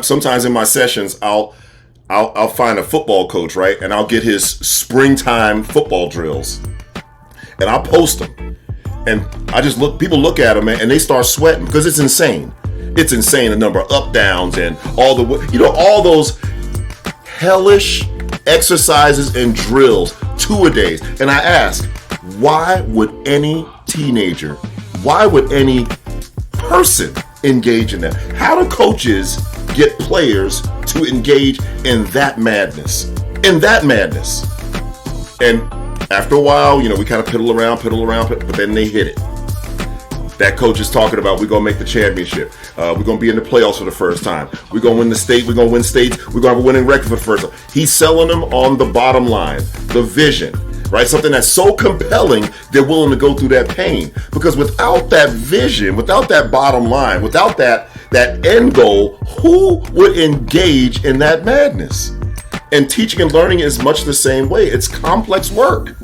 Sometimes in my sessions, I'll find a football coach, right, and I'll get his springtime football drills, and I'll post them, and people look at them, and they start sweating because it's insane. It's insane, the number of up downs and all those hellish exercises and drills, 2-a-days. And I ask, why would any teenager, why would any person engage in that? How do coaches get players to engage in that madness? And after a while, we kind of piddle around, but then they hit it. That coach is talking about, we're going to make the championship. We're going to be in the playoffs for the first time. We're going to win the state. We're going to win states. We're going to have a winning record for the first time. He's selling them on the bottom line, the vision, right? Something that's so compelling, they're willing to go through that pain. Because without that vision, without that bottom line, without that end goal, who would engage in that madness? And teaching and learning is much the same way. It's complex work.